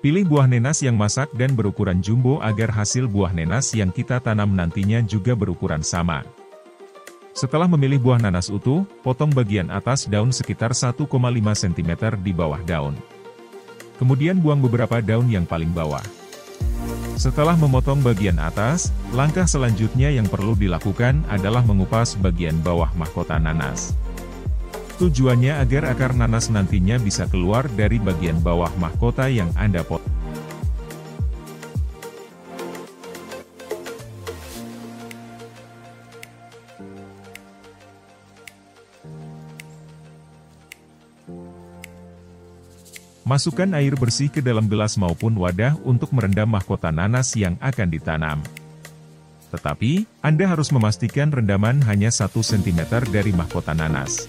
Pilih buah nenas yang masak dan berukuran jumbo agar hasil buah nenas yang kita tanam nantinya juga berukuran sama. Setelah memilih buah nanas utuh, potong bagian atas daun sekitar 1,5 cm di bawah daun. Kemudian buang beberapa daun yang paling bawah. Setelah memotong bagian atas, langkah selanjutnya yang perlu dilakukan adalah mengupas bagian bawah mahkota nanas. Tujuannya agar akar nanas nantinya bisa keluar dari bagian bawah mahkota yang Anda potong. Masukkan air bersih ke dalam gelas maupun wadah untuk merendam mahkota nanas yang akan ditanam. Tetapi, Anda harus memastikan rendaman hanya 1 cm dari mahkota nanas.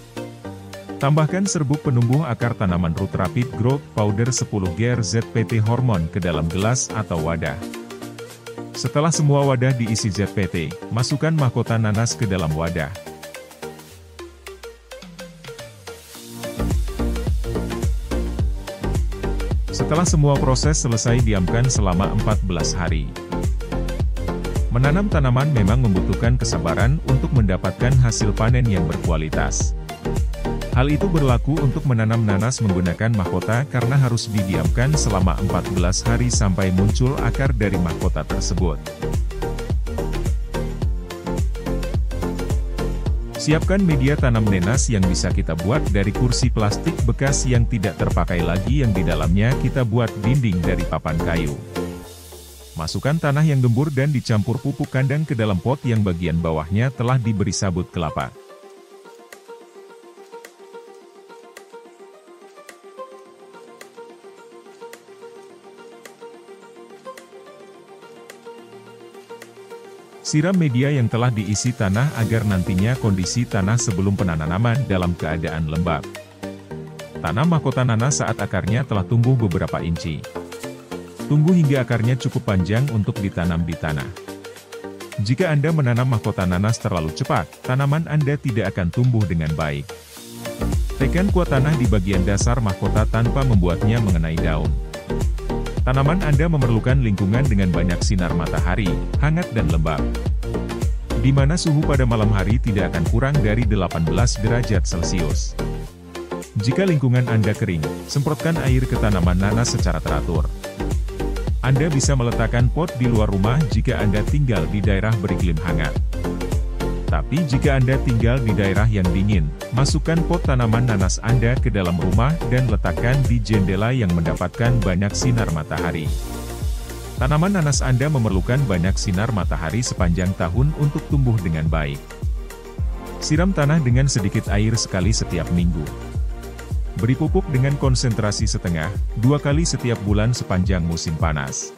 Tambahkan serbuk penumbuh akar tanaman Root Rapid Growth Powder 10 GR ZPT Hormon ke dalam gelas atau wadah. Setelah semua wadah diisi ZPT, masukkan mahkota nanas ke dalam wadah. Setelah semua proses selesai, diamkan selama 14 hari. Menanam tanaman memang membutuhkan kesabaran untuk mendapatkan hasil panen yang berkualitas. Hal itu berlaku untuk menanam nanas menggunakan mahkota karena harus didiamkan selama 14 hari sampai muncul akar dari mahkota tersebut. Siapkan media tanam nenas yang bisa kita buat dari kursi plastik bekas yang tidak terpakai lagi yang di dalamnya kita buat dinding dari papan kayu. Masukkan tanah yang gembur dan dicampur pupuk kandang ke dalam pot yang bagian bawahnya telah diberi sabut kelapa. Siram media yang telah diisi tanah agar nantinya kondisi tanah sebelum penanaman dalam keadaan lembab. Tanam mahkota nanas saat akarnya telah tumbuh beberapa inci. Tunggu hingga akarnya cukup panjang untuk ditanam di tanah. Jika Anda menanam mahkota nanas terlalu cepat, tanaman Anda tidak akan tumbuh dengan baik. Tekan kuat tanah di bagian dasar mahkota tanpa membuatnya mengenai daun. Tanaman Anda memerlukan lingkungan dengan banyak sinar matahari, hangat dan lembab. Di mana suhu pada malam hari tidak akan kurang dari 18 derajat Celcius. Jika lingkungan Anda kering, semprotkan air ke tanaman nanas secara teratur. Anda bisa meletakkan pot di luar rumah jika Anda tinggal di daerah beriklim hangat. Tapi jika Anda tinggal di daerah yang dingin, masukkan pot tanaman nanas Anda ke dalam rumah dan letakkan di jendela yang mendapatkan banyak sinar matahari. Tanaman nanas Anda memerlukan banyak sinar matahari sepanjang tahun untuk tumbuh dengan baik. Siram tanah dengan sedikit air sekali setiap minggu. Beri pupuk dengan konsentrasi setengah, 2 kali setiap bulan sepanjang musim panas.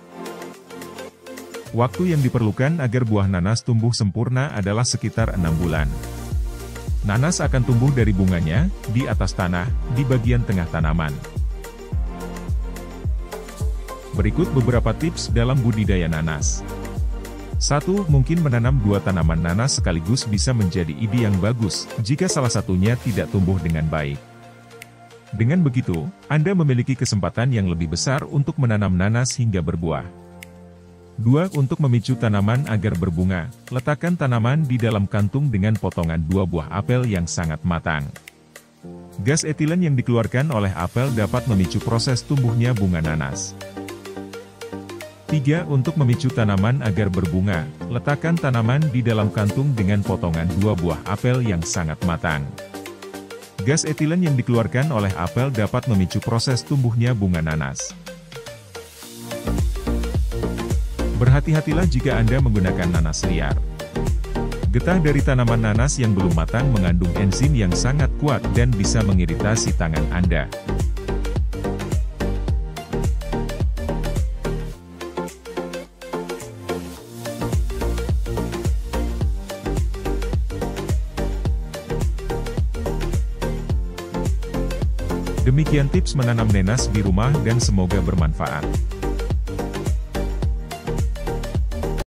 Waktu yang diperlukan agar buah nanas tumbuh sempurna adalah sekitar 6 bulan. Nanas akan tumbuh dari bunganya, di atas tanah, di bagian tengah tanaman. Berikut beberapa tips dalam budidaya nanas. 1. Mungkin menanam 2 tanaman nanas sekaligus bisa menjadi ide yang bagus, jika salah satunya tidak tumbuh dengan baik. Dengan begitu, Anda memiliki kesempatan yang lebih besar untuk menanam nanas hingga berbuah. 2. Untuk memicu tanaman agar berbunga, letakkan tanaman di dalam kantung dengan potongan 2 buah apel yang sangat matang. Gas etilen yang dikeluarkan oleh apel dapat memicu proses tumbuhnya bunga nanas. 3. Untuk memicu tanaman agar berbunga, letakkan tanaman di dalam kantung dengan potongan 2 buah apel yang sangat matang. Gas etilen yang dikeluarkan oleh apel dapat memicu proses tumbuhnya bunga nanas. Berhati-hatilah jika Anda menggunakan nanas liar. Getah dari tanaman nanas yang belum matang mengandung enzim yang sangat kuat dan bisa mengiritasi tangan Anda. Demikian tips menanam nenas di rumah dan semoga bermanfaat.